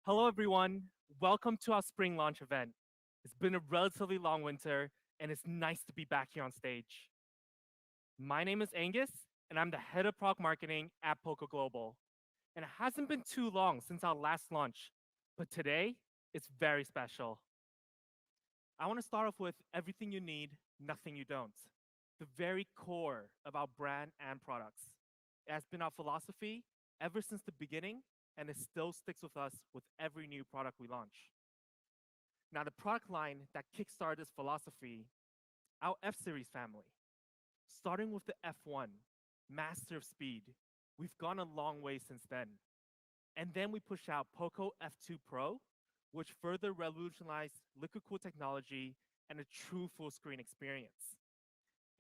Hello, everyone. Welcome to our spring launch event. It's been a relatively long winter, and it's nice to be back here on stage. My name is Angus, and I'm the head of product marketing at Poco Global. And it hasn't been too long since our last launch, but today it's very special. I want to start off with everything you need, nothing you don't. The very core of our brand and products. It has been our philosophy ever since the beginning, and it still sticks with us with every new product we launch. Now, the product line that kickstarted this philosophy, our F Series family. Starting with the F1, master of speed, we've gone a long way since then. And then we push out Poco F2 Pro, which further revolutionized liquid cool technology and a true full screen experience.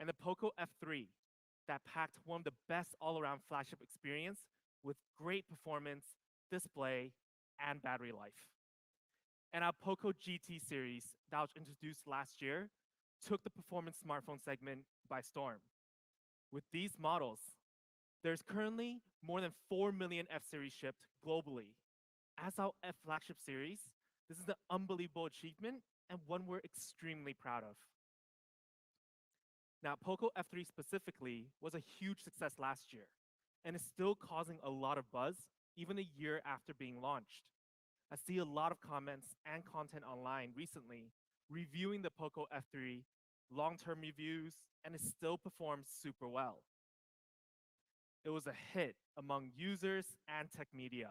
And the Poco F3, that packed one of the best all around flagship experience with great performance, display, and battery life. And our Poco GT series that was introduced last year took the performance smartphone segment by storm. With these models, there's currently more than 4 million F series shipped globally. As our F flagship series, this is an unbelievable achievement and one we're extremely proud of. Now, Poco F3 specifically was a huge success last year and is still causing a lot of buzz even a year after being launched. I see a lot of comments and content online recently reviewing the Poco F3, long-term reviews, and it still performs super well. It was a hit among users and tech media.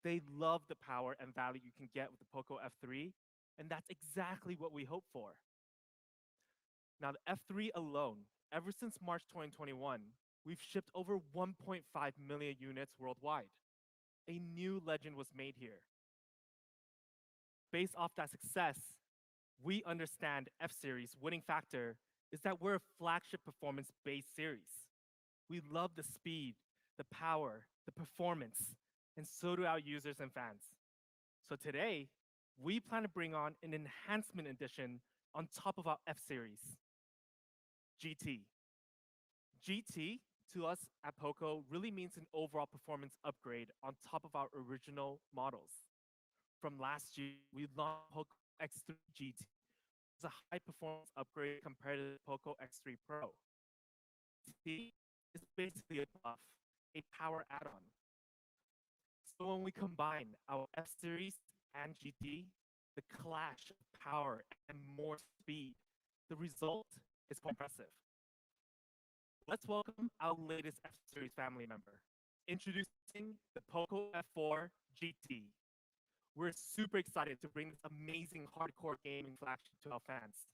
They love the power and value you can get with the Poco F3, and that's exactly what we hope for. Now, the F3 alone, ever since March 2021, we've shipped over 1.5 million units worldwide. A new legend was made here. Based off that success, we understand F Series' winning factor is that we're a flagship performance-based series. We love the speed, the power, the performance, and so do our users and fans. So today, we plan to bring on an enhancement edition on top of our F Series, GT. GT, to us at Poco, really means an overall performance upgrade on top of our original models. From last year, we launched Poco X3 GT. It's a high performance upgrade compared to the Poco X3 Pro. GT is basically a buff, a power add-on. So when we combine our F Series and GT, the clash of power and more speed, the result is quite impressive. Let's welcome our latest F Series family member. Introducing the Poco F4 GT. We're super excited to bring this amazing hardcore gaming flagship to our fans.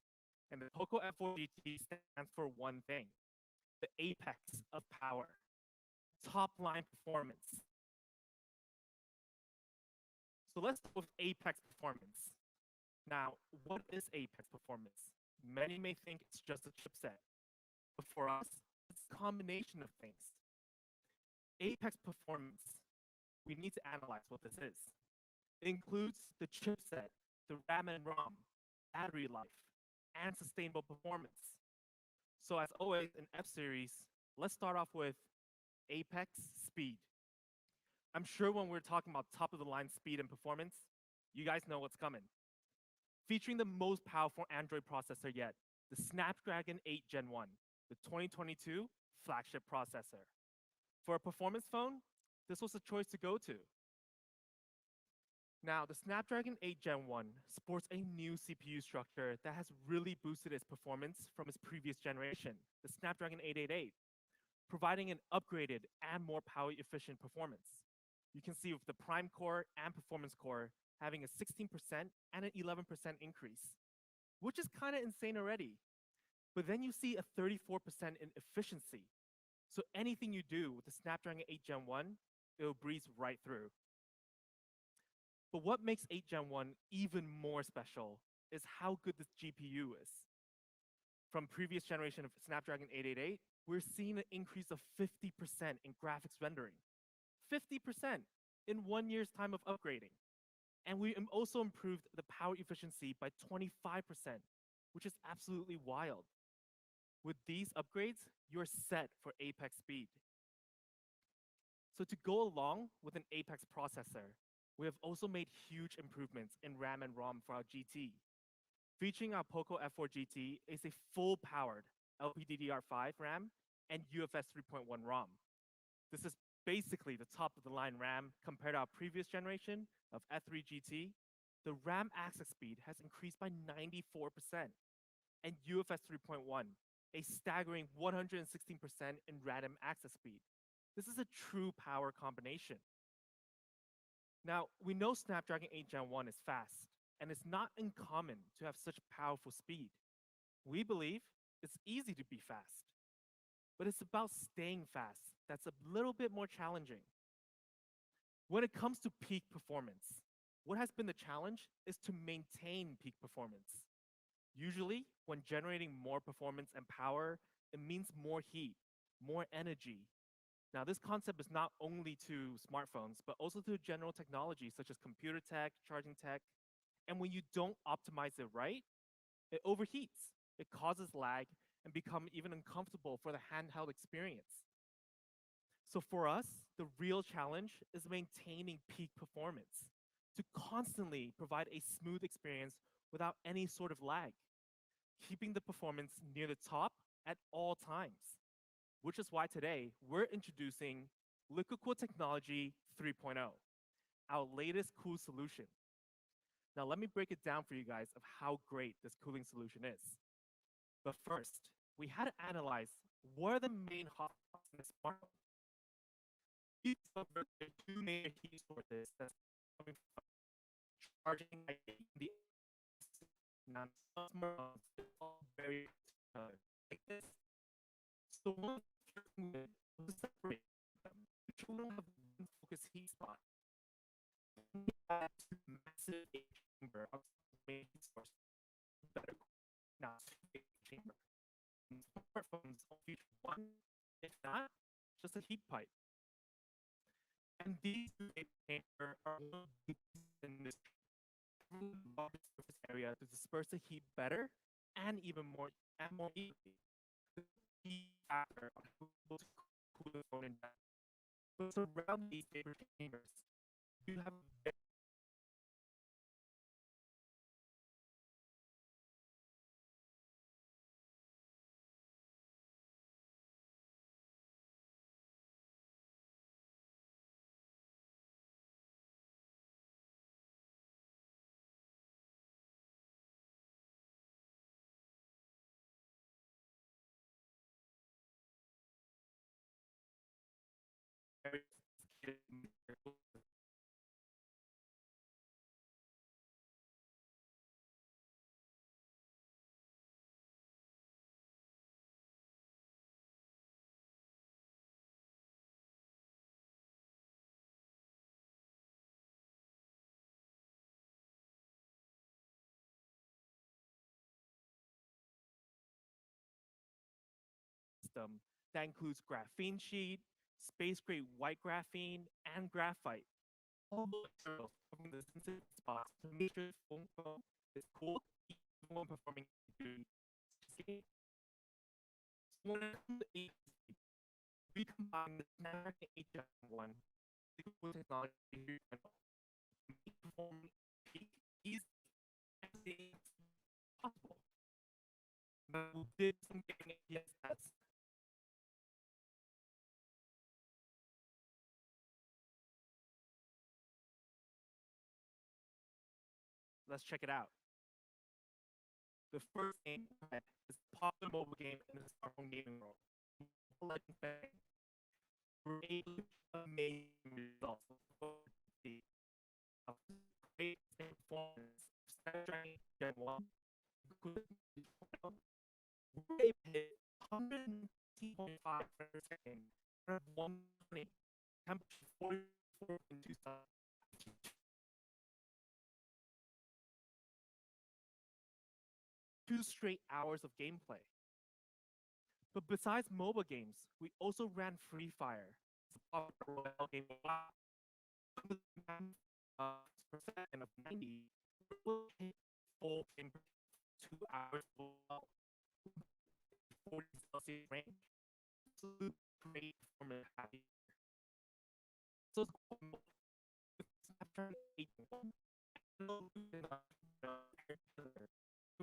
And the Poco F4 GT stands for one thing, the apex of power, top line performance. So let's start with apex performance. Now, what is apex performance? Many may think it's just a chipset, but for us, it's a combination of things. Apex performance, we need to analyze what this is. It includes the chipset, the RAM and ROM, battery life, and sustainable performance. So as always in F Series, let's start off with apex speed. I'm sure when we're talking about top of the line speed and performance, you guys know what's coming. Featuring the most powerful Android processor yet, the Snapdragon 8 Gen 1, the 2022 flagship processor. For a performance phone, this was the choice to go to. Now, the Snapdragon 8 Gen 1 sports a new CPU structure that has really boosted its performance from its previous generation, the Snapdragon 888, providing an upgraded and more power-efficient performance. You can see with the Prime Core and Performance Core having a 16% and an 11% increase, which is kind of insane already. But then you see a 34% in efficiency. So anything you do with the Snapdragon 8 Gen 1, it will breeze right through. But what makes 8 Gen 1 even more special is how good this GPU is. From previous generation of Snapdragon 888, we're seeing an increase of 50% in graphics rendering. 50% in 1 year's time of upgrading. And we also improved the power efficiency by 25%, which is absolutely wild. With these upgrades, you're set for apex speed. So to go along with an apex processor, We have also made huge improvements in RAM and ROM for our GT. Featuring our Poco F4 GT is a full-powered LPDDR5 RAM and UFS 3.1 ROM. This is basically the top-of-the-line RAM compared to our previous generation of F3 GT. The RAM access speed has increased by 94%, and UFS 3.1, a staggering 116% in random access speed. This is a true power combination. Now, we know Snapdragon 8 Gen 1 is fast, and it's not uncommon to have such powerful speed. We believe it's easy to be fast, but it's about staying fast that's a little bit more challenging. When it comes to peak performance, what has been the challenge is to maintain peak performance. Usually, when generating more performance and power, it means more heat, more energy. Now, this concept is not only to smartphones, but also to general technology such as computer tech, charging tech. And when you don't optimize it right, it overheats, it causes lag, and become even uncomfortable for the handheld experience. So for us, the real challenge is maintaining peak performance to constantly provide a smooth experience without any sort of lag, keeping the performance near the top at all times, which is why today we're introducing Liquid Cool Technology 3.0, our latest cool solution. Now let me break it down for you guys of how great this cooling solution is. But first, we had to analyze what are the main hotspots in the smartphone. We discovered there are two major heat sources that's coming from charging the now some smartphones are all very like this. So one thing was to separate them. The children have one focus heat spot. We had two massive chamber of main heat source. Better now chamber. Smartphones all feature one, if not, just a heat pipe. And these two chambers are one of the in this surface area to disperse the heat better and even more evenly. The heat factor of able to cool the phone in depth. But surrounding these vapor chambers, you have very system that includes graphene sheet, space grade white graphene, and graphite. All those materials covering the sensitive spots to make sure the phone is cool even when performing duty. So when it comes to AC, we combine the Snapdragon 8 Gen 1 with technology to make performing peak easy and safe as possible. But we did some gaming FPS tests. Let's check it out. The first game is a popular mobile game in the smartphone gaming world. Legends Bang. We're able to amazing results of the great performance of Snapdragon Gen 1. We're able to hit 100.5 frames per second at 120, temperature 44.2 2 straight hours of gameplay. But besides mobile games, we also ran Free Fire. It's a popular royale game with per second of 90. We'll hit full frame 2 hours below 40 Celsius range. Absolute great performance. So it's charging 8.1. No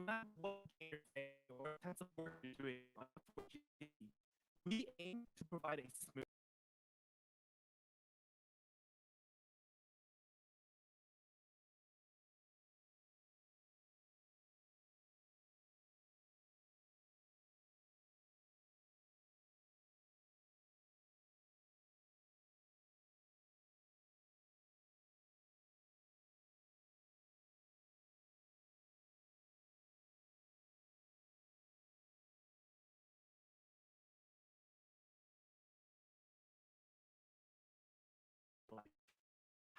matter what game you're playing or what types of work you're doing on the 4GT, we aim to provide a smooth life.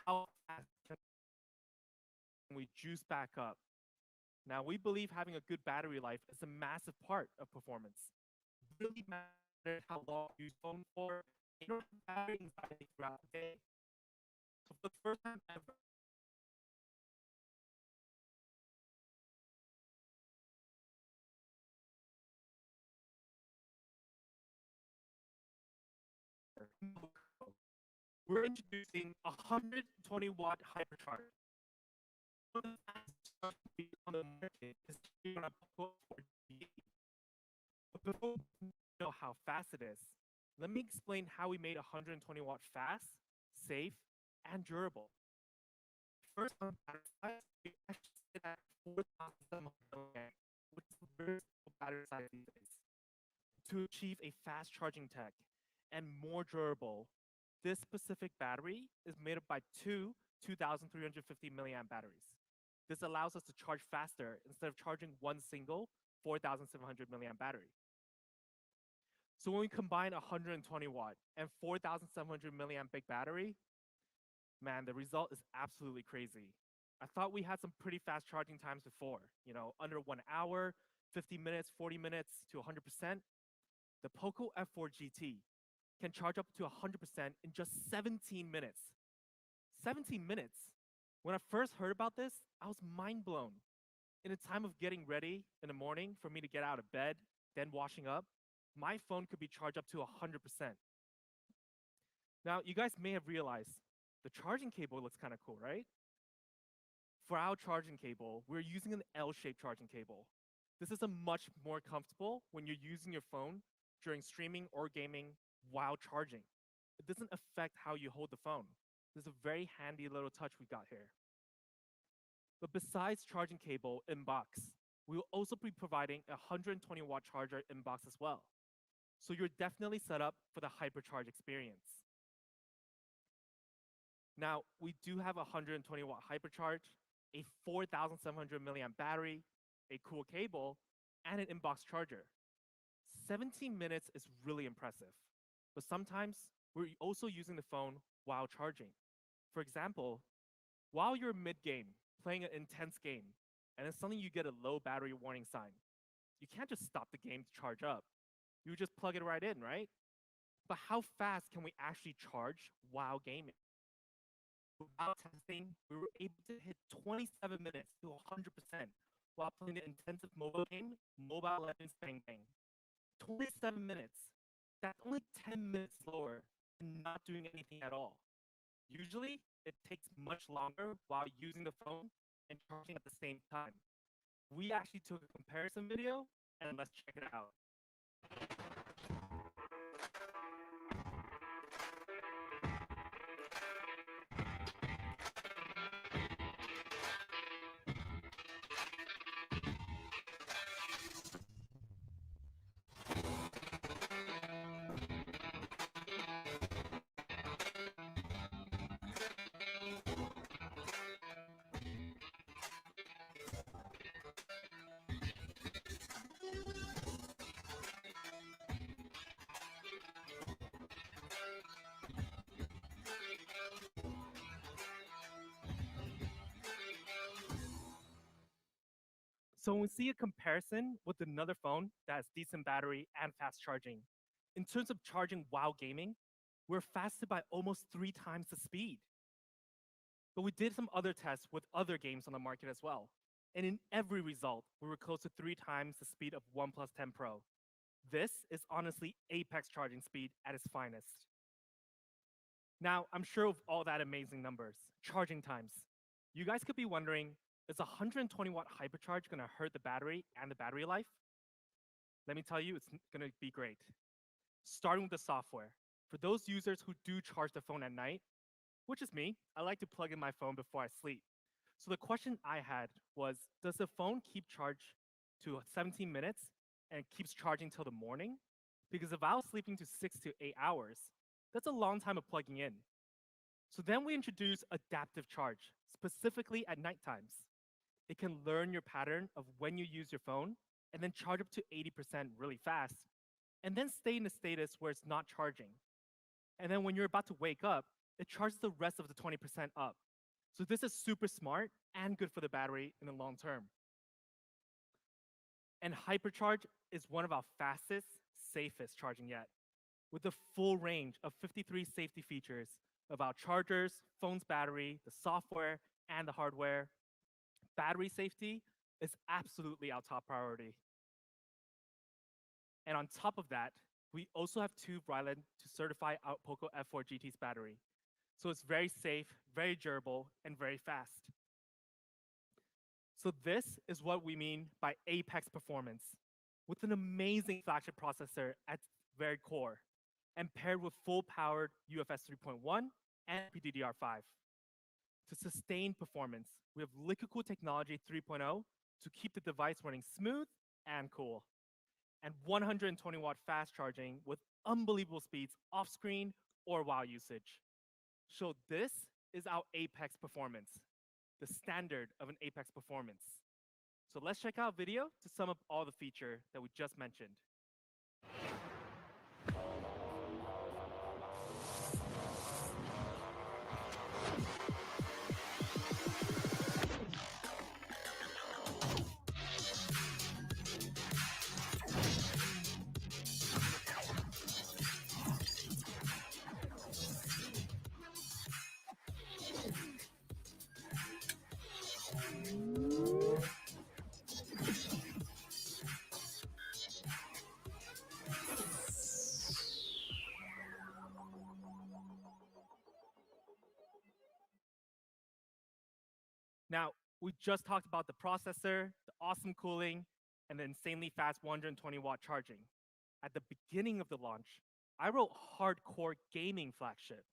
How fast can we juice back up? Now, we believe having a good battery life is a massive part of performance. It really matters how long you use phone for in order to have battery anxiety throughout the day. So for the first time ever, we're introducing a 120-watt hypercharge. One of the fastest charging on the market is here on a Poco F4 GT. But before we know how fast it is, let me explain how we made 120 watt fast, safe, and durable. First, on battery size, we actually sit at 4,700 milliamp, which is a very simple battery size these days. To achieve a fast charging tech and more durable, this specific battery is made up by two 2,350 milliamp batteries. This allows us to charge faster instead of charging one single 4,700 milliamp battery. So when we combine a 120 watt and 4,700 milliamp big battery, man, the result is absolutely crazy. I thought we had some pretty fast charging times before, under 1 hour, 50 minutes, 40 minutes to 100%. The Poco F4 GT can charge up to 100% in just 17 minutes. 17 minutes. When I first heard about this, I was mind blown. In a time of getting ready in the morning for me to get out of bed, then washing up, my phone could be charged up to 100%. Now, you guys may have realized the charging cable looks kind of cool, right? For our charging cable, we're using an L-shaped charging cable. This is a much more comfortable when you're using your phone during streaming or gaming while charging. It doesn't affect how you hold the phone. This is a very handy little touch we got here. But besides charging cable in box, we will also be providing a 120 watt charger in box as well. So you're definitely set up for the hypercharge experience. Now, we do have a 120 watt hypercharge, a 4,700 milliamp battery, a cool cable, and an in-box charger. 17 minutes is really impressive, but sometimes we're also using the phone while charging. For example, while you're mid-game, playing an intense game, and then suddenly you get a low battery warning sign, you can't just stop the game to charge up. You just plug it right in, right? But how fast can we actually charge while gaming? While testing, we were able to hit 27 minutes to 100% while playing the intensive mobile game, Mobile Legends Bang Bang. 27 minutes. That's only 10 minutes slower than not doing anything at all. Usually, it takes much longer while using the phone and charging at the same time. We actually took a comparison video, and let's check it out. So when we see a comparison with another phone that has decent battery and fast charging, in terms of charging while gaming, we're faster by almost 3 times the speed. But we did some other tests with other games on the market as well. And in every result, we were close to 3 times the speed of OnePlus 10 Pro. This is honestly apex charging speed at its finest. Now, I'm sure of all that amazing numbers, charging times. You guys could be wondering, is a 120-watt hypercharge gonna hurt the battery and the battery life? Let me tell you, it's gonna be great. Starting with the software. For those users who do charge the phone at night, which is me, I like to plug in my phone before I sleep. So the question I had was, does the phone keep charge to 17 minutes and keeps charging till the morning? Because if I was sleeping to 6 to 8 hours, that's a long time of plugging in. So then we introduce adaptive charge, specifically at night times. It can learn your pattern of when you use your phone and then charge up to 80% really fast, and then stay in a status where it's not charging. And then when you're about to wake up, it charges the rest of the 20% up. So this is super smart and good for the battery in the long term. And Hypercharge is one of our fastest, safest charging yet, with a full range of 53 safety features of our chargers, phone's battery, the software, and the hardware. Battery safety is absolutely our top priority. And on top of that, we also have two Ryland to certify our Poco F4 GT's battery. So it's very safe, very durable, and very fast. So this is what we mean by apex performance, with an amazing flagship processor at its very core, and paired with full-powered UFS 3.1 and PDDR5. To sustain performance, we have liquid cool technology 3.0 to keep the device running smooth and cool, and 120-watt fast charging with unbelievable speeds off-screen or while usage. So this is our apex performance, the standard of an apex performance. So let's check out a video to sum up all the feature that we just mentioned. Now, we just talked about the processor, the awesome cooling, and the insanely fast 120-watt charging. At the beginning of the launch, I wrote hardcore gaming flagship.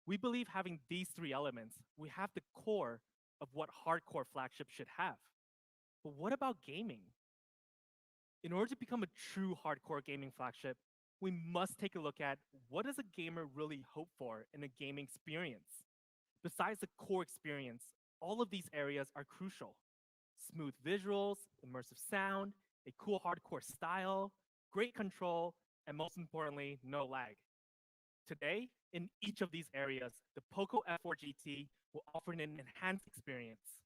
We believe having these three elements, we have the core of what hardcore flagship should have. But what about gaming? In order to become a true hardcore gaming flagship, we must take a look at what does a gamer really hope for in a gaming experience? Besides the core experience, all of these areas are crucial. Smooth visuals, immersive sound, a cool hardcore style, great control, and most importantly, no lag. Today, in each of these areas, the Poco F4 GT will offer an enhanced experience.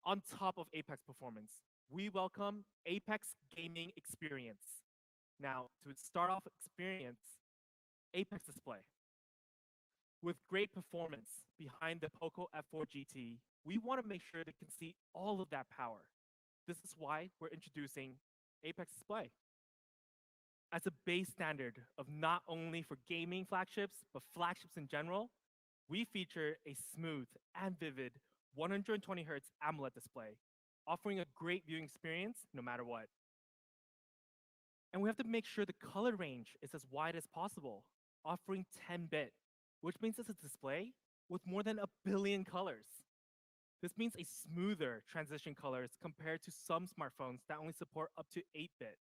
On top of Apex performance, we welcome Apex Gaming Experience. Now, to start off experience, Apex display. With great performance behind the Poco F4 GT, we want to make sure they can see all of that power. This is why we're introducing Apex Display. As a base standard of not only for gaming flagships, but flagships in general, we feature a smooth and vivid 120Hz AMOLED display, offering a great viewing experience no matter what. And we have to make sure the color range is as wide as possible, offering 10-bit, which means it's a display with more than 1 billion colors. This means a smoother transition colors compared to some smartphones that only support up to 8-bit.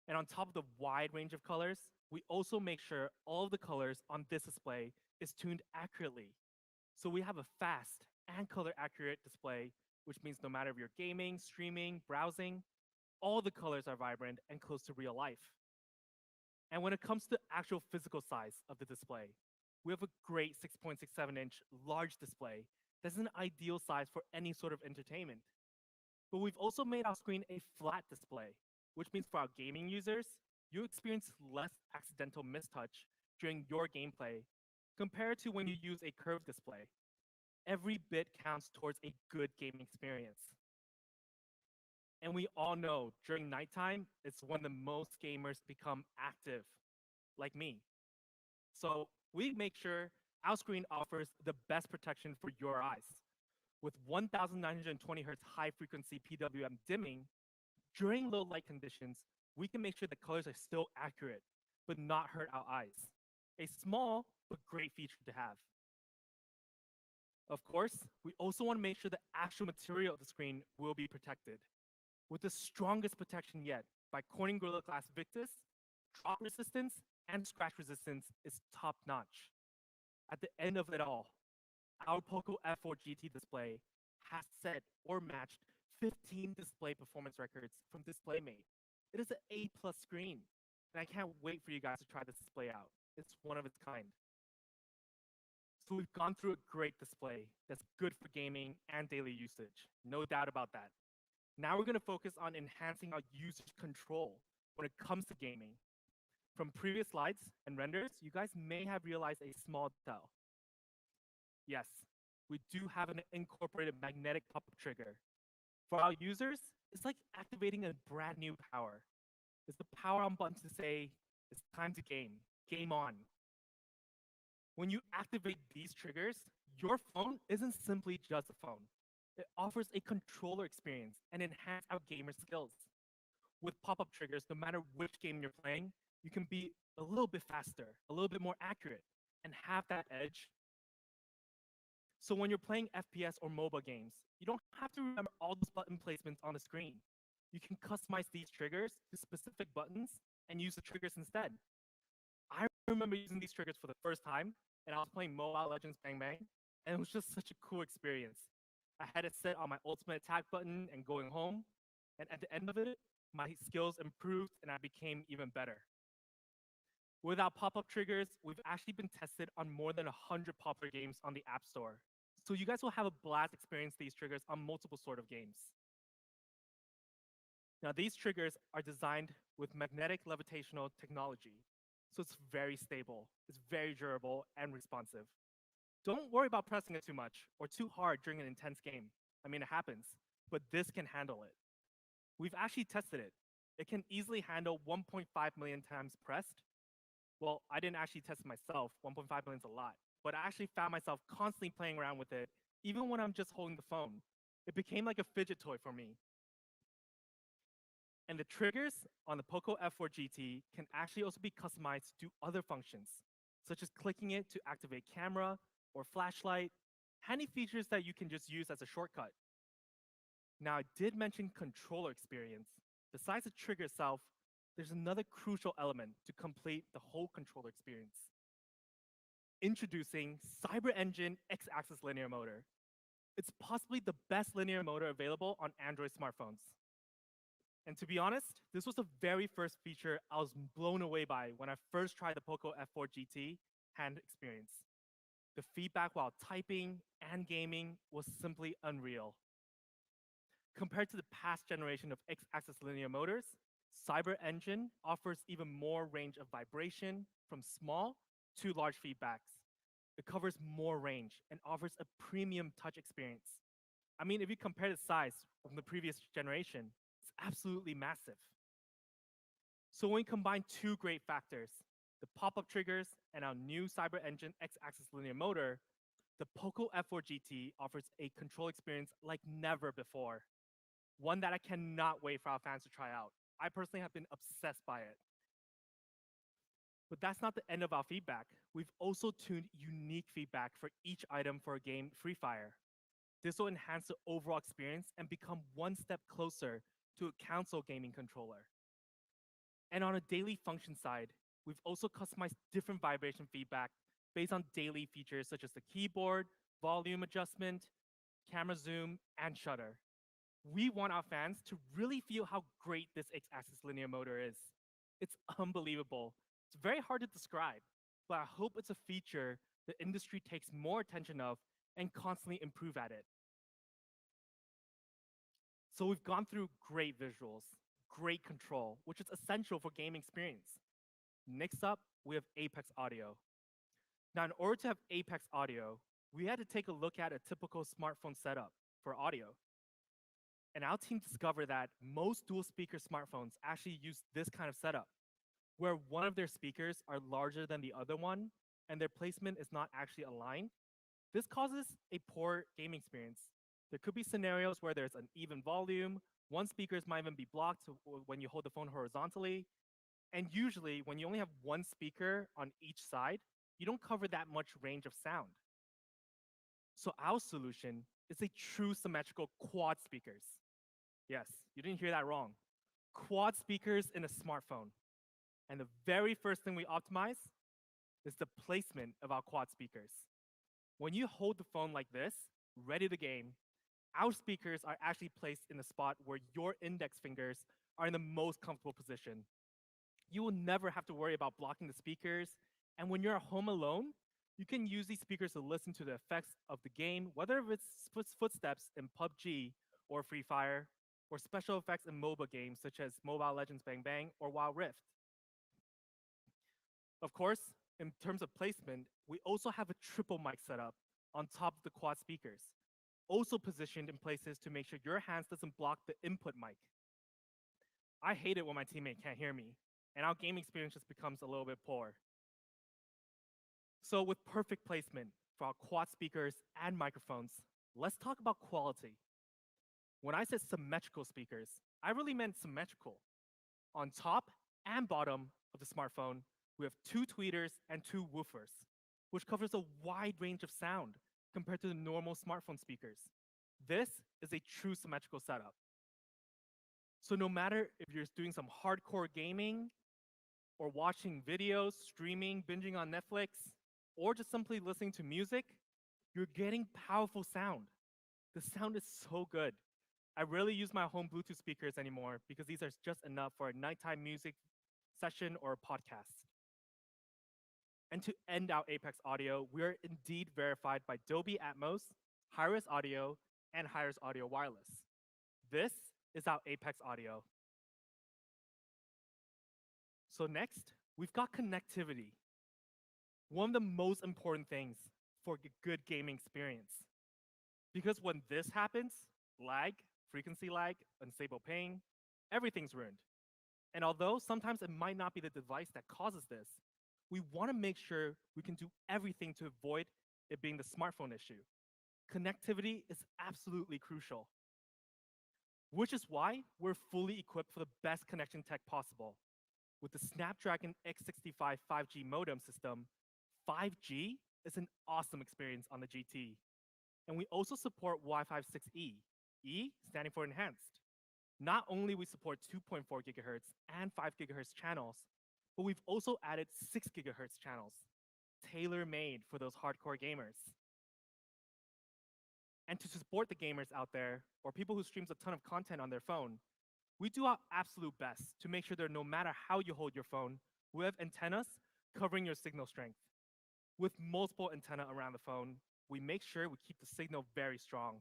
And on top of the wide range of colors, we also make sure all of the colors on this display is tuned accurately. So we have a fast and color accurate display, which means no matter if you're gaming, streaming, browsing, all the colors are vibrant and close to real life. And when it comes to the actual physical size of the display, we have a great 6.67-inch large display that's an ideal size for any sort of entertainment. But we've also made our screen a flat display, which means for our gaming users, you experience less accidental mistouch during your gameplay compared to when you use a curved display. Every bit counts towards a good gaming experience. And we all know during nighttime, it's when the most gamers become active, like me. So we make sure our screen offers the best protection for your eyes. With 1920 Hz high frequency PWM dimming, during low light conditions, we can make sure the colors are still accurate, but not hurt our eyes. A small but great feature to have. Of course, we also want to make sure the actual material of the screen will be protected. With the strongest protection yet by Corning Gorilla Glass Victus, drop resistance and scratch resistance is top notch. At the end of it all, our Poco F4 GT display has set or matched 15 display performance records from DisplayMate. It is an A+ screen, and I can't wait for you guys to try this display out. It's one of its kind. So we've gone through a great display that's good for gaming and daily usage, no doubt about that. Now we're going to focus on enhancing our user's control when it comes to gaming. From previous slides and renders, you guys may have realized a small detail. Yes, we do have an incorporated magnetic pop-up trigger. For our users, it's like activating a brand new power. It's the power on button to say, it's time to game on. When you activate these triggers, your phone isn't simply just a phone. It offers a controller experience and enhance our gamer skills. With pop-up triggers, no matter which game you're playing, you can be a little bit faster, a little bit more accurate, and have that edge. So when you're playing FPS or mobile games, you don't have to remember all those button placements on the screen. You can customize these triggers to specific buttons and use the triggers instead. I remember using these triggers for the first time, and I was playing Mobile Legends Bang Bang, and it was just such a cool experience. I had it set on my ultimate attack button and going home, and at the end of it, my skills improved and I became even better. With our pop-up triggers, we've actually been tested on more than 100 popular games on the App Store. So you guys will have a blast experience these triggers on multiple sort of games. Now these triggers are designed with magnetic levitational technology. So it's very stable, it's very durable and responsive. Don't worry about pressing it too much or too hard during an intense game. I mean, it happens, but this can handle it. We've actually tested it. It can easily handle 1.5 million times pressed. Well, I didn't actually test it myself. 1.5 million is a lot, but I actually found myself constantly playing around with it, even when I'm just holding the phone. It became like a fidget toy for me. And the triggers on the Poco F4 GT can actually also be customized to do other functions, such as clicking it to activate camera or flashlight, handy features that you can just use as a shortcut. Now, I did mention controller experience. Besides the trigger itself, there's another crucial element to complete the whole controller experience. Introducing CyberEngine X-axis linear motor. It's possibly the best linear motor available on Android smartphones. And to be honest, this was the very first feature I was blown away by when I first tried the Poco F4 GT hand experience. The feedback while typing and gaming was simply unreal. Compared to the past generation of X-axis linear motors, CyberEngine offers even more range of vibration from small to large feedbacks. It covers more range and offers a premium touch experience. I mean, if you compare the size from the previous generation, it's absolutely massive. So when we combine two great factors, the pop-up triggers and our new CyberEngine X-axis linear motor, the Poco F4 GT offers a control experience like never before. One that I cannot wait for our fans to try out. I personally have been obsessed by it. But that's not the end of our feedback. We've also tuned unique feedback for each item for a game, Free Fire. This will enhance the overall experience and become one step closer to a console gaming controller. And on a daily function side, we've also customized different vibration feedback based on daily features such as the keyboard, volume adjustment, camera zoom, and shutter. We want our fans to really feel how great this X-axis linear motor is. It's unbelievable. It's very hard to describe, but I hope it's a feature the industry takes more attention of and constantly improve at it. So we've gone through great visuals, great control, which is essential for game experience. Next up, we have Apex Audio. Now, in order to have Apex Audio, we had to take a look at a typical smartphone setup for audio. And our team discovered that most dual speaker smartphones actually use this kind of setup, where one of their speakers are larger than the other one, and their placement is not actually aligned, this causes a poor gaming experience. There could be scenarios where there's uneven volume, one speakers might even be blocked when you hold the phone horizontally, and usually when you only have one speaker on each side, you don't cover that much range of sound. So our solution is a true symmetrical quad speakers. Yes, you didn't hear that wrong. Quad speakers in a smartphone. And the very first thing we optimize is the placement of our quad speakers. When you hold the phone like this, ready to game, our speakers are actually placed in the spot where your index fingers are in the most comfortable position. You will never have to worry about blocking the speakers, and when you're at home alone, you can use these speakers to listen to the effects of the game, whether it's footsteps in PUBG or Free Fire, or special effects in MOBA games such as Mobile Legends Bang Bang or Wild Rift. Of course, in terms of placement, we also have a triple mic setup on top of the quad speakers, also positioned in places to make sure your hands doesn't block the input mic. I hate it when my teammate can't hear me, and our game experience just becomes a little bit poor. So with perfect placement for our quad speakers and microphones, let's talk about quality. When I said symmetrical speakers, I really meant symmetrical. On top and bottom of the smartphone, we have two tweeters and two woofers, which covers a wide range of sound compared to the normal smartphone speakers. This is a true symmetrical setup. So no matter if you're doing some hardcore gaming or watching videos, streaming, binging on Netflix, or just simply listening to music, you're getting powerful sound. The sound is so good. I rarely use my home Bluetooth speakers anymore because these are just enough for a nighttime music session or a podcast. And to end our Apex Audio, we are indeed verified by Dolby Atmos, Hi-Res Audio, and Hi-Res Audio Wireless. This is our Apex Audio. So next, we've got connectivity. One of the most important things for a good gaming experience. Because when this happens, lag, frequency lag, unstable ping, everything's ruined. And although sometimes it might not be the device that causes this, we want to make sure we can do everything to avoid it being the smartphone issue. Connectivity is absolutely crucial, which is why we're fully equipped for the best connection tech possible. With the Snapdragon X65 5G modem system, 5G is an awesome experience on the GT. And we also support Wi-Fi 6E, E standing for enhanced. Not only we support 2.4 gigahertz and 5 gigahertz channels, but we've also added 6 gigahertz channels, tailor-made for those hardcore gamers. And to support the gamers out there, or people who streams a ton of content on their phone, we do our absolute best to make sure that no matter how you hold your phone, we have antennas covering your signal strength. With multiple antennas around the phone, we make sure we keep the signal very strong.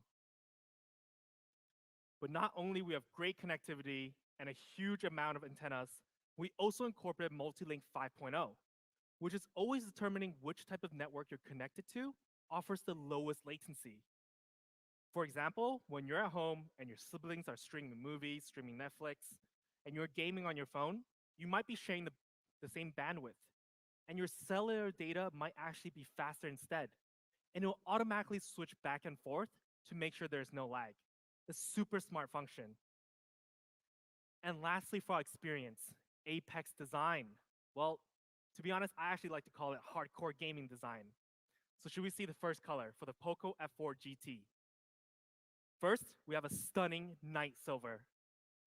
But not only we have great connectivity and a huge amount of antennas, we also incorporate Multi-Link 5.0, which is always determining which type of network you're connected to offers the lowest latency. For example, when you're at home and your siblings are streaming movies, streaming Netflix, and you're gaming on your phone, you might be sharing the same bandwidth, and your cellular data might actually be faster instead, and it will automatically switch back and forth to make sure there's no lag. A super smart function. And lastly, for our experience, Apex design. Well, to be honest, I actually like to call it hardcore gaming design. So should we see the first color for the Poco F4 GT? First, we have a stunning night silver.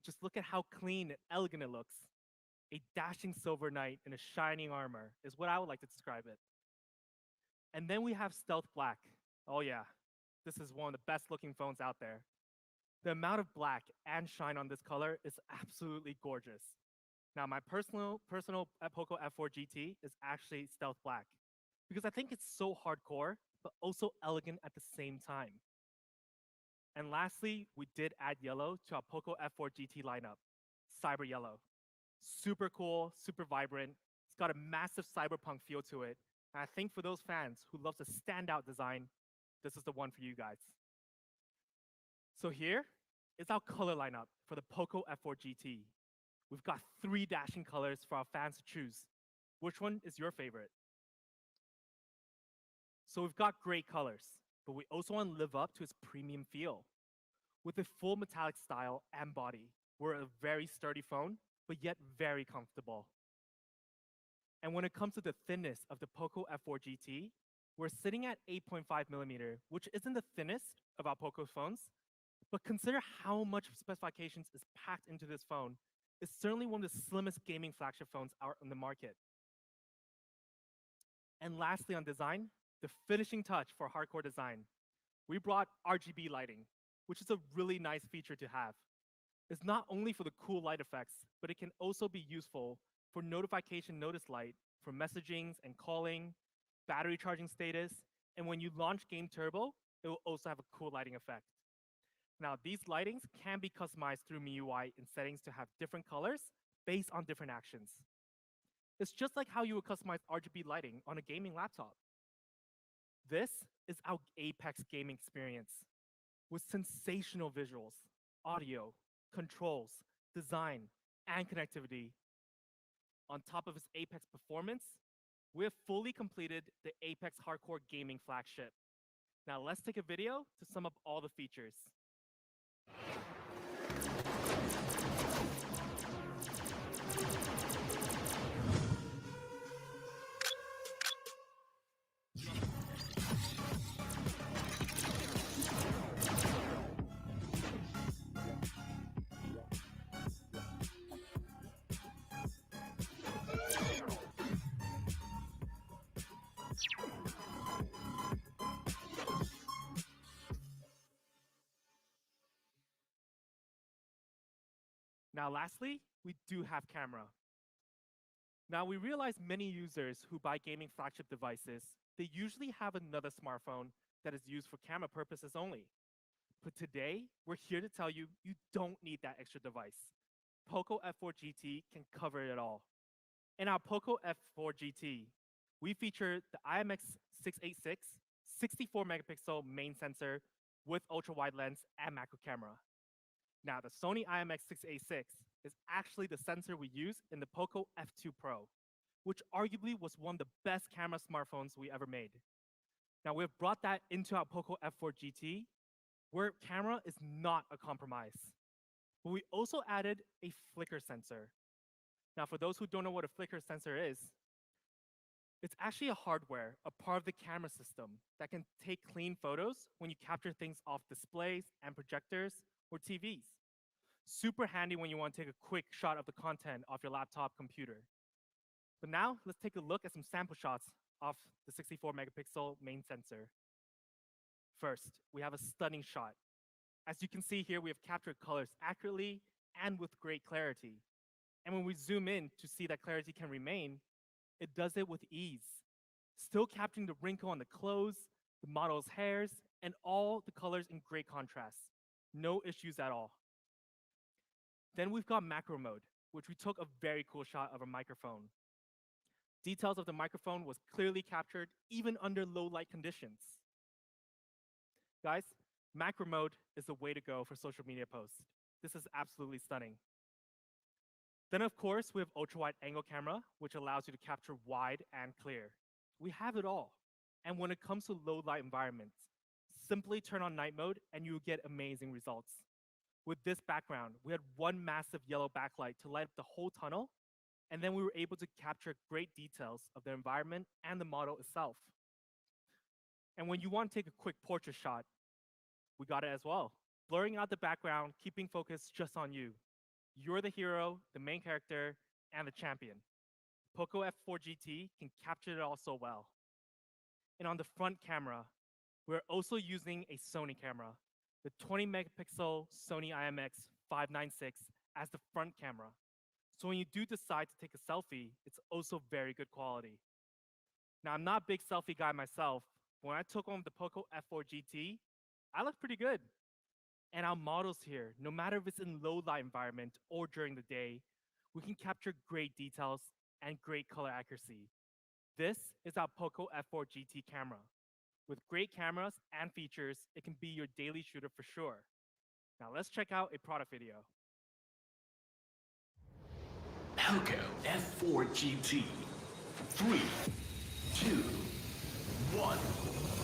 Just look at how clean and elegant it looks. A dashing silver knight in a shining armor is what I would like to describe it. And then we have stealth black. Oh yeah, this is one of the best looking phones out there. The amount of black and shine on this color is absolutely gorgeous. Now, my personal Poco F4 GT is actually stealth black because I think it's so hardcore, but also elegant at the same time. And lastly, we did add yellow to our Poco F4 GT lineup, cyber yellow. Super cool, super vibrant. It's got a massive cyberpunk feel to it. And I think for those fans who love the standout design, this is the one for you guys. So here is our color lineup for the Poco F4 GT. We've got 3 dashing colors for our fans to choose. Which one is your favorite? So we've got great colors, but we also want to live up to its premium feel. With a full metallic style and body, we're a very sturdy phone, but yet very comfortable. And when it comes to the thinness of the Poco F4 GT, we're sitting at 8.5mm, which isn't the thinnest of our Poco phones, but consider how much specifications is packed into this phone. It's certainly one of the slimmest gaming flagship phones out on the market. And lastly on design, the finishing touch for hardcore design. We brought RGB lighting, which is a really nice feature to have. It's not only for the cool light effects, but it can also be useful for notification notice light for messaging and calling, battery charging status, and when you launch Game Turbo, it will also have a cool lighting effect. Now, these lightings can be customized through MIUI in settings to have different colors based on different actions. It's just like how you would customize RGB lighting on a gaming laptop. This is our Apex gaming experience with sensational visuals, audio, controls, design, and connectivity. On top of its Apex performance, we have fully completed the Apex Hardcore Gaming flagship. Now let's take a video to sum up all the features. Now lastly, we do have camera. Now we realize many users who buy gaming flagship devices, they usually have another smartphone that is used for camera purposes only. But today, we're here to tell you, you don't need that extra device. Poco F4 GT can cover it all. In our Poco F4 GT, we feature the IMX686 64 megapixel main sensor with ultra wide lens and macro camera. Now, the Sony IMX686 is actually the sensor we use in the Poco F2 Pro, which arguably was one of the best camera smartphones we ever made. Now, we've brought that into our Poco F4 GT, where camera is not a compromise. But we also added a flicker sensor. Now, for those who don't know what a flicker sensor is, it's actually a hardware, a part of the camera system that can take clean photos when you capture things off displays and projectors or TVs. Super handy when you want to take a quick shot of the content off your laptop computer. But now, let's take a look at some sample shots of the 64 megapixel main sensor. First, we have a stunning shot. As you can see here, we have captured colors accurately and with great clarity. And when we zoom in to see that clarity can remain, it does it with ease, still capturing the wrinkle on the clothes, the model's hairs, and all the colors in great contrast. No issues at all. Then we've got macro mode, which we took a very cool shot of a microphone. Details of the microphone was clearly captured even under low light conditions. Guys, macro mode is the way to go for social media posts. This is absolutely stunning. Then of course, we have ultra wide angle camera, which allows you to capture wide and clear. We have it all. And when it comes to low light environments, simply turn on night mode and you will get amazing results. With this background, we had one massive yellow backlight to light up the whole tunnel, and then we were able to capture great details of the environment and the model itself. And when you want to take a quick portrait shot, we got it as well. Blurring out the background, keeping focus just on you. You're the hero, the main character, and the champion. Poco F4 GT can capture it all so well. And on the front camera, we're also using a Sony camera, the 20 megapixel Sony IMX596 as the front camera. So when you do decide to take a selfie, it's also very good quality. Now, I'm not a big selfie guy myself. When I took on the Poco F4 GT, I looked pretty good. And our models here, no matter if it's in low light environment or during the day, we can capture great details and great color accuracy. This is our Poco F4 GT camera. With great cameras and features, it can be your daily shooter for sure. Now let's check out a product video. Poco F4 GT. 3, 2, 1.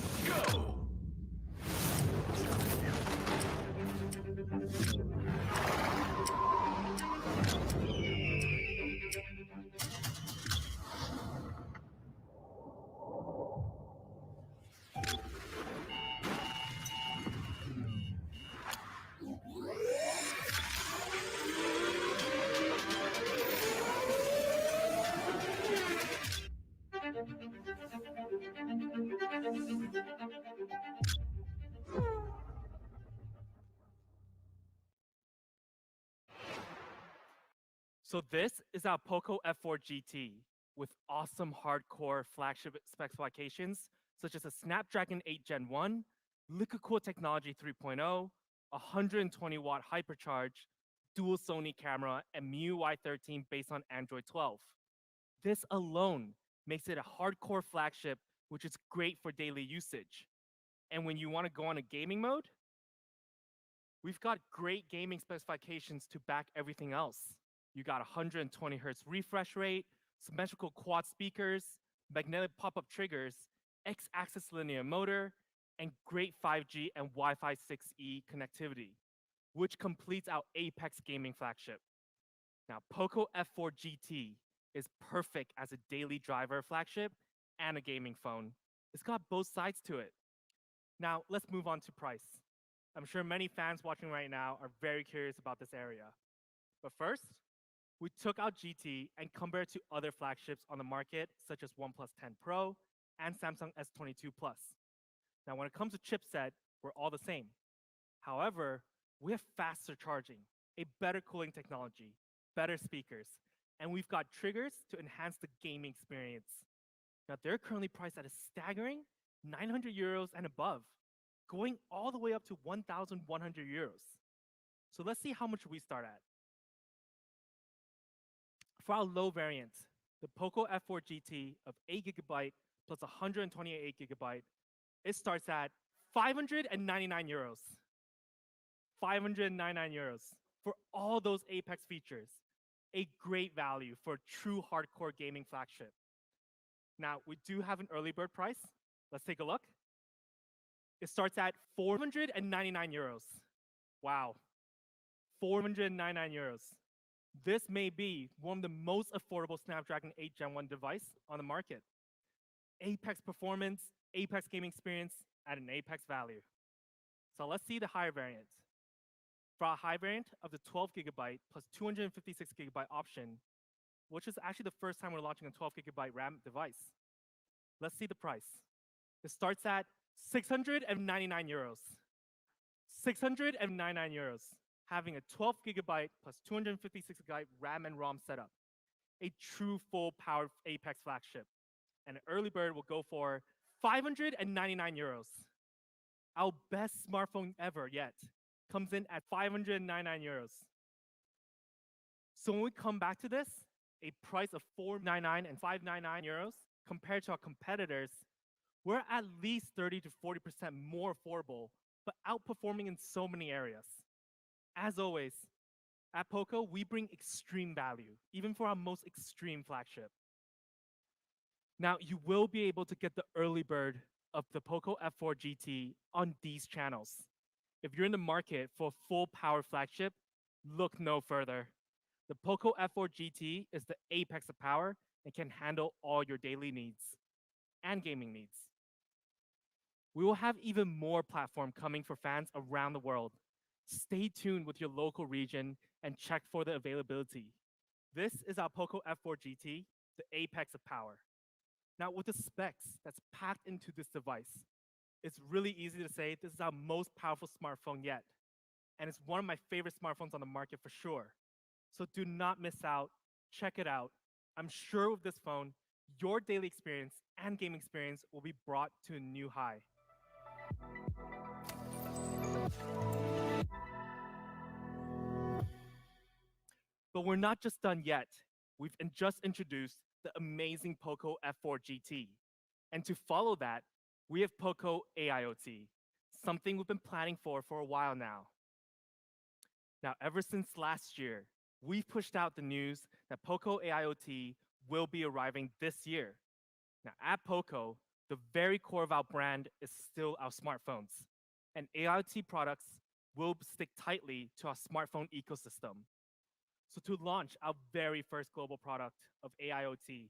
So this is our Poco F4 GT with awesome hardcore flagship specifications such as a Snapdragon 8 Gen 1, liquid cooled technology 3.0, 120-watt hypercharge, dual Sony camera, and MIUI 13 based on Android 12. This alone makes it a hardcore flagship, which is great for daily usage. And when you want to go on a gaming mode, we've got great gaming specifications to back everything else. You got 120 hertz refresh rate, symmetrical quad speakers, magnetic pop-up triggers, X-axis linear motor, and great 5G and Wi-Fi 6E connectivity, which completes our Apex gaming flagship. Now, Poco F4 GT is perfect as a daily driver flagship and a gaming phone. It's got both sides to it. Now, let's move on to price. I'm sure many fans watching right now are very curious about this area. But first, we took out GT and compared it to other flagships on the market, such as OnePlus 10 Pro and Samsung S22 Plus. Now, when it comes to chipset, we're all the same. However, we have faster charging, a better cooling technology, better speakers, and we've got triggers to enhance the gaming experience. Now, they're currently priced at a staggering 900 euros and above, going all the way up to 1,100 euros. So let's see how much we start at. For our low variant, the Poco F4 GT of 8GB plus 128GB, it starts at 599 euros. 599 euros for all those Apex features. A great value for a true hardcore gaming flagship. Now, we do have an early bird price. Let's take a look. It starts at 499 euros. Wow. 499 euros. This may be one of the most affordable Snapdragon 8 Gen 1 device on the market. Apex performance, Apex gaming experience at an Apex value. So let's see the higher variant. For our high variant of the 12GB plus 256GB option, which is actually the first time we're launching a 12GB RAM device. Let's see the price. It starts at 699 euros. 699 euros, having a 12GB plus 256GB RAM and ROM setup. A true full-powered Apex flagship. And an early bird will go for 599 euros. Our best smartphone ever yet comes in at 599 euros. So when we come back to this, a price of 499 and 599 euros compared to our competitors, we're at least 30 to 40% more affordable, but outperforming in so many areas. As always, at Poco, we bring extreme value, even for our most extreme flagship. Now, you will be able to get the early bird of the Poco F4 GT on these channels. If you're in the market for a full-power flagship, look no further. The Poco F4 GT is the apex of power and can handle all your daily needs and gaming needs. We will have even more platform coming for fans around the world. Stay tuned with your local region and check for the availability. This is our Poco F4 GT, the apex of power. Now, with the specs that's packed into this device, it's really easy to say this is our most powerful smartphone yet. And it's one of my favorite smartphones on the market for sure. So do not miss out. Check it out. I'm sure with this phone, your daily experience and game experience will be brought to a new high. But we're not just done yet. We've just introduced the amazing Poco F4 GT. And to follow that, we have Poco AIoT, something we've been planning for a while now. Now, ever since last year, we've pushed out the news that Poco AIoT will be arriving this year. Now, at Poco, the very core of our brand is still our smartphones, and AIoT products will stick tightly to our smartphone ecosystem. So to launch our very first global product of AIoT,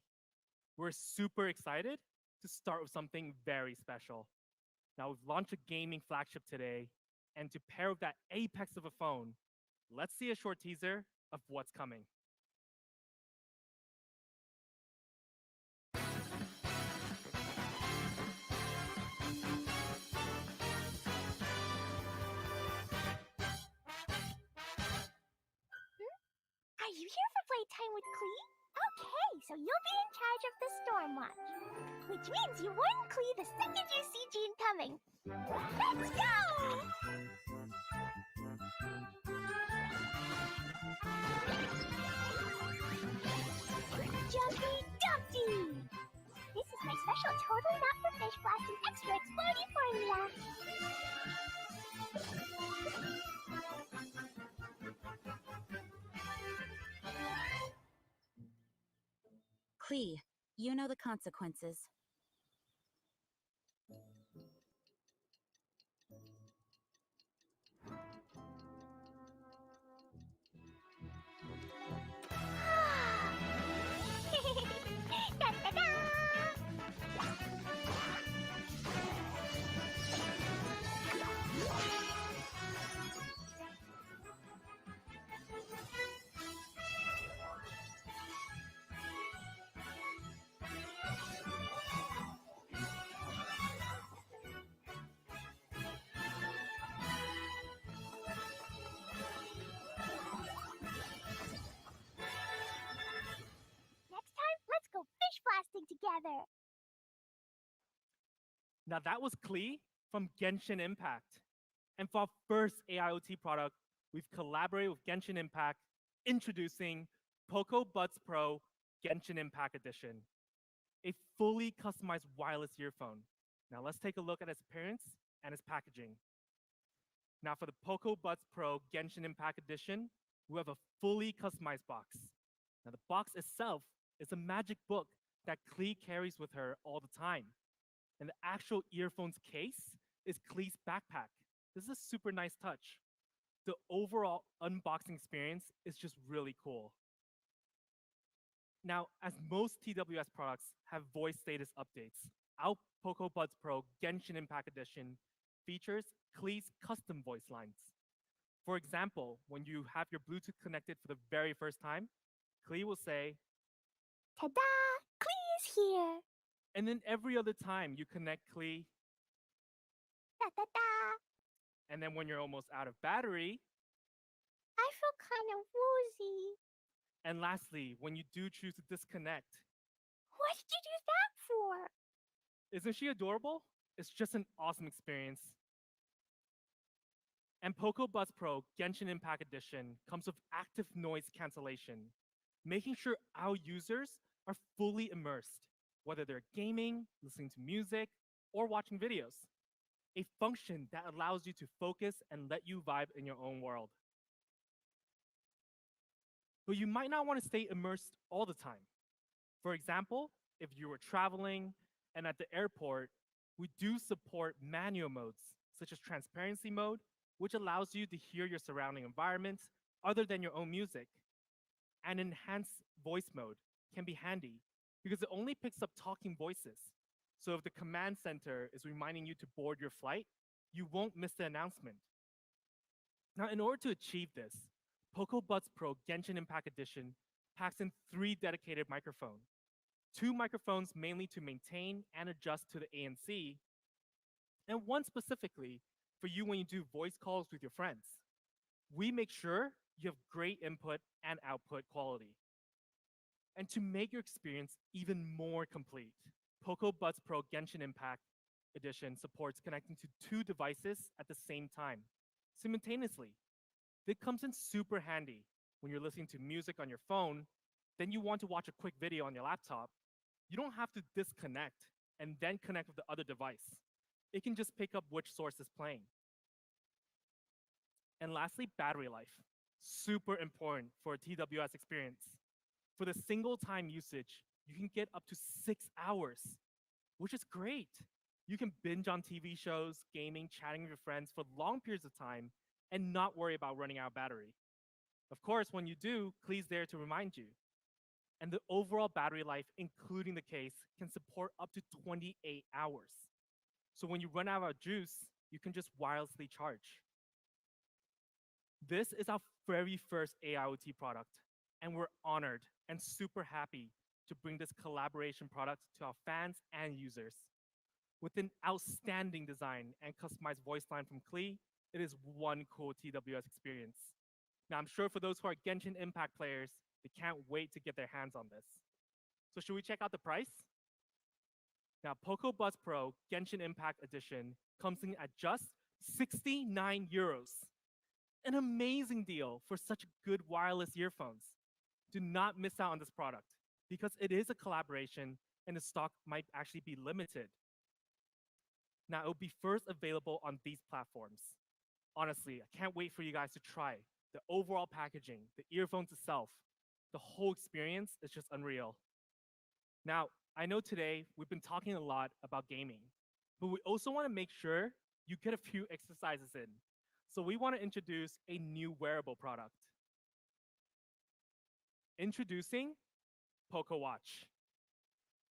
we're super excited to start with something very special. Now, we've launched a gaming flagship today, and to pair with that apex of a phone, let's see a short teaser of what's coming. Are you here for playtime with Klee? Okay, so you'll be in charge of the storm watch. Which means you warn Klee the second you see Jean coming. Let's go! Jumpy Dumpty! This is my special totally not for fish blasting extra exploding formula. Klee, you know the consequences. Da, da, da. Next time, let's go fish blasting together. Now that was Klee from Genshin Impact. And for our first AIoT product, we've collaborated with Genshin Impact, introducing Poco Buds Pro Genshin Impact Edition, a fully customized wireless earphone. Now let's take a look at its appearance and its packaging. Now for the Poco Buds Pro Genshin Impact Edition, we have a fully customized box. Now the box itself is a magic book that Klee carries with her all the time. And the actual earphones case is Klee's backpack. This is a super nice touch. The overall unboxing experience is just really cool. Now, as most TWS products have voice status updates, our Poco Buds Pro Genshin Impact Edition features Klee's custom voice lines. For example, when you have your Bluetooth connected for the very first time, Klee will say, Ta-da! Klee is here! and then every other time you connect Klee, Da-da-da! and then when you're almost out of battery, I feel kind of woozy. and lastly, when you do choose to disconnect. What did you do that for? Isn't she adorable? It's just an awesome experience. And Poco Buds Pro Genshin Impact Edition comes with active noise cancellation, making sure our users are fully immersed, whether they're gaming, listening to music, or watching videos. A function that allows you to focus and let you vibe in your own world. But you might not want to stay immersed all the time. For example, if you were traveling and at the airport, we do support manual modes, such as transparency mode, which allows you to hear your surrounding environment other than your own music. And enhanced voice mode can be handy because it only picks up talking voices. So if the command center is reminding you to board your flight, you won't miss the announcement. Now, in order to achieve this, Poco Buds Pro Genshin Impact Edition packs in 3 dedicated microphones, 2 microphones mainly to maintain and adjust to the ANC, and one specifically for you when you do voice calls with your friends. We make sure you have great input and output quality. And to make your experience even more complete, Poco Buds Pro Genshin Impact Edition supports connecting to 2 devices at the same time, simultaneously. It comes in super handy when you're listening to music on your phone, then you want to watch a quick video on your laptop. You don't have to disconnect and then connect with the other device. It can just pick up which source is playing. And lastly, battery life. Super important for a TWS experience. For the single time usage, you can get up to 6 hours, which is great. You can binge on TV shows, gaming, chatting with your friends for long periods of time and not worry about running out of battery. Of course, when you do, Klee's there to remind you. And the overall battery life, including the case, can support up to 28 hours. So when you run out of juice, you can just wirelessly charge. This is our very first AIoT product, and we're honored and super happy to bring this collaboration product to our fans and users. With an outstanding design and customized voice line from Klee, it is one cool TWS experience. Now, I'm sure for those who are Genshin Impact players, they can't wait to get their hands on this. So should we check out the price? Now, Poco Buzz Pro Genshin Impact Edition comes in at just 69 euros. An amazing deal for such good wireless earphones. Do not miss out on this product because it is a collaboration and the stock might actually be limited. Now, it will be first available on these platforms. Honestly, I can't wait for you guys to try the overall packaging, the earphones itself. The whole experience is just unreal. Now, I know today we've been talking a lot about gaming, but we also want to make sure you get a few exercises in. So we want to introduce a new wearable product. Introducing Poco Watch.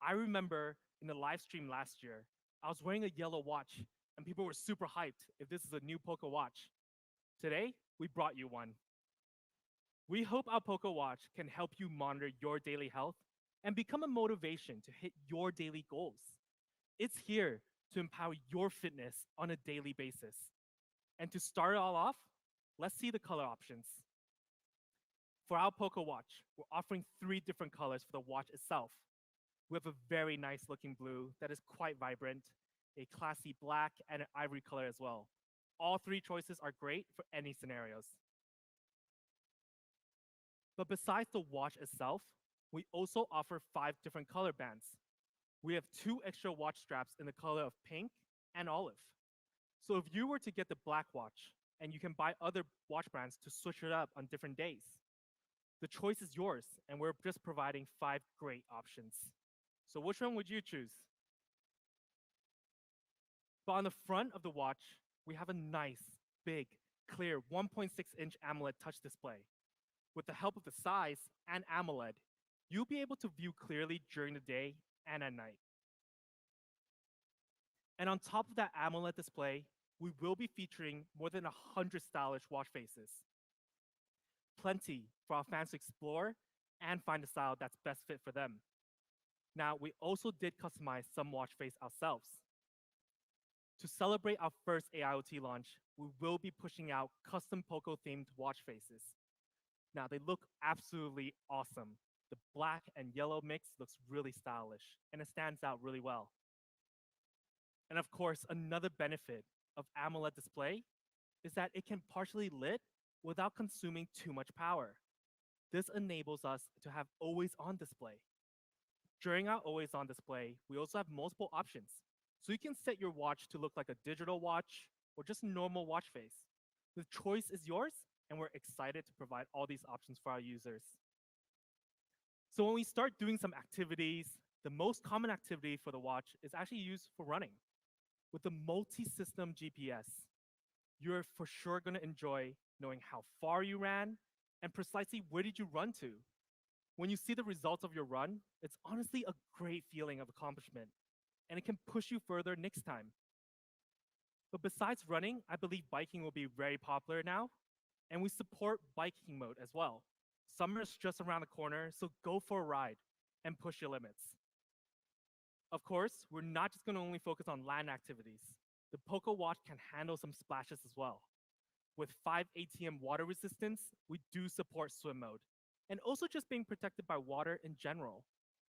I remember in the live stream last year, I was wearing a yellow watch and people were super hyped if this is a new Poco Watch. Today, we brought you one. We hope our Poco Watch can help you monitor your daily health and become a motivation to hit your daily goals. It's here to empower your fitness on a daily basis. And to start it all off, let's see the color options. For our Poco Watch, we're offering 3 different colors for the watch itself. We have a very nice looking blue that is quite vibrant, a classy black, and an ivory color as well. All 3 choices are great for any scenarios. But besides the watch itself, we also offer 5 different color bands. We have 2 extra watch straps in the color of pink and olive. So if you were to get the black watch, and you can buy other watch brands to switch it up on different days, the choice is yours, and we're just providing 5 great options. So which one would you choose? But on the front of the watch, we have a nice, big, clear 1.6-inch AMOLED touch display. With the help of the size and AMOLED, you'll be able to view clearly during the day and at night. And on top of that AMOLED display, we will be featuring more than 100 stylish watch faces. Plenty for our fans to explore and find a style that's best fit for them. Now, we also did customize some watch face ourselves. To celebrate our first AIoT launch, we will be pushing out custom Poco-themed watch faces. Now, they look absolutely awesome. The black and yellow mix looks really stylish, and it stands out really well. And of course, another benefit of AMOLED display is that it can partially lit without consuming too much power. This enables us to have always-on display. During our always-on display, we also have multiple options. So you can set your watch to look like a digital watch or just a normal watch face. The choice is yours, and we're excited to provide all these options for our users. So when we start doing some activities, the most common activity for the watch is actually used for running. With the multi-system GPS, you're for sure going to enjoy knowing how far you ran and precisely where did you run to. When you see the results of your run, it's honestly a great feeling of accomplishment, and it can push you further next time. But besides running, I believe biking will be very popular now, and we support biking mode as well. Summer is just around the corner, so go for a ride and push your limits. Of course, we're not just going to only focus on land activities. The Poco Watch can handle some splashes as well. With 5 ATM water resistance, we do support swim mode, and also just being protected by water in general.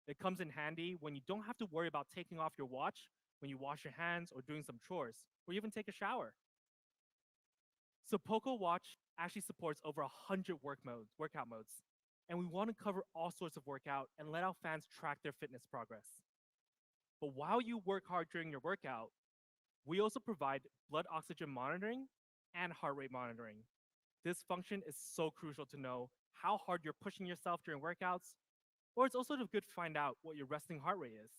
It comes in handy when you don't have to worry about taking off your watch when you wash your hands or doing some chores, or even take a shower. So Poco Watch actually supports over 100 workout modes, and we want to cover all sorts of workout and let our fans track their fitness progress. But while you work hard during your workout, we also provide blood oxygen monitoring and heart rate monitoring. This function is so crucial to know how hard you're pushing yourself during workouts, or it's also good to find out what your resting heart rate is.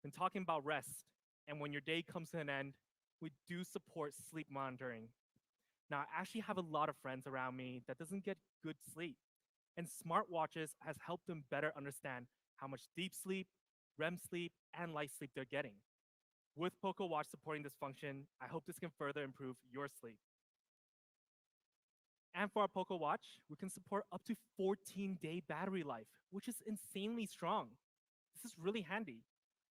And talking about rest, and when your day comes to an end, we do support sleep monitoring. Now, I actually have a lot of friends around me that doesn't get good sleep, and smartwatches has helped them better understand how much deep sleep, REM sleep, and light sleep they're getting. With Poco Watch supporting this function, I hope this can further improve your sleep. And for our Poco Watch, we can support up to 14-day battery life, which is insanely strong. This is really handy.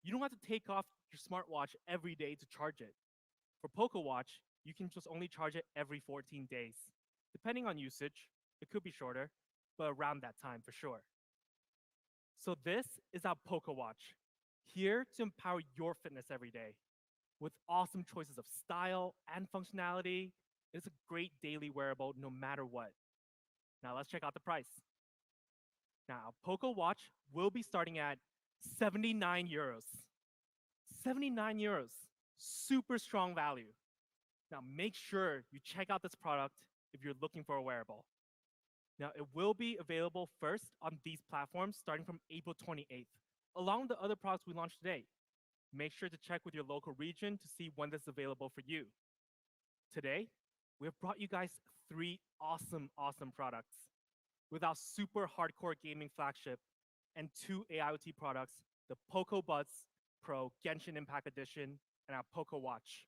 You don't have to take off your smartwatch every day to charge it. For Poco Watch, you can just only charge it every 14 days. Depending on usage, it could be shorter, but around that time for sure. So this is our Poco Watch, here to empower your fitness every day. With awesome choices of style and functionality, it's a great daily wearable no matter what. Now let's check out the price. Now, Poco Watch will be starting at 79 euros. 79 euros, super strong value. Now make sure you check out this product if you're looking for a wearable. Now it will be available first on these platforms starting from April 28th, along with the other products we launched today. Make sure to check with your local region to see when this is available for you. Today, we have brought you guys 3 awesome products. With our super hardcore gaming flagship and 2 AIoT products, the Poco Buds Pro Genshin Impact Edition and our Poco Watch.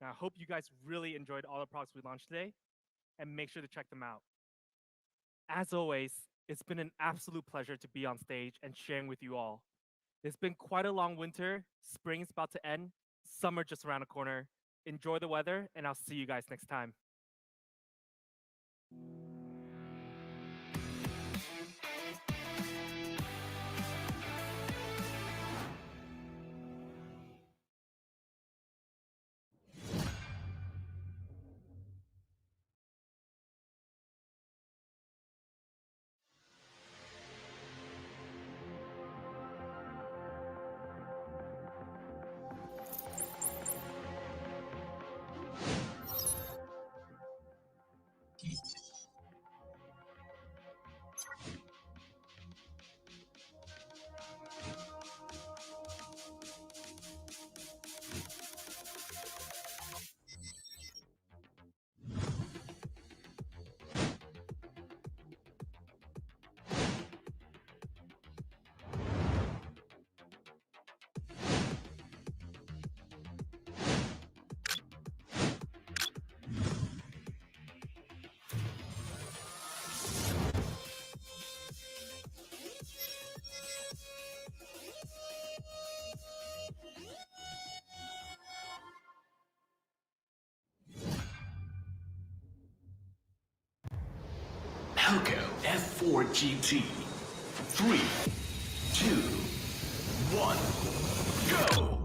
Now, I hope you guys really enjoyed all the products we launched today, and make sure to check them out. As always, it's been an absolute pleasure to be on stage and sharing with you all. It's been quite a long winter, spring is about to end, summer just around the corner. Enjoy the weather, and I'll see you guys next time. Poco F4 GT. 3, 2, 1, go!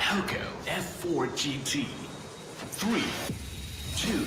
Poco F4 GT. 3, 2,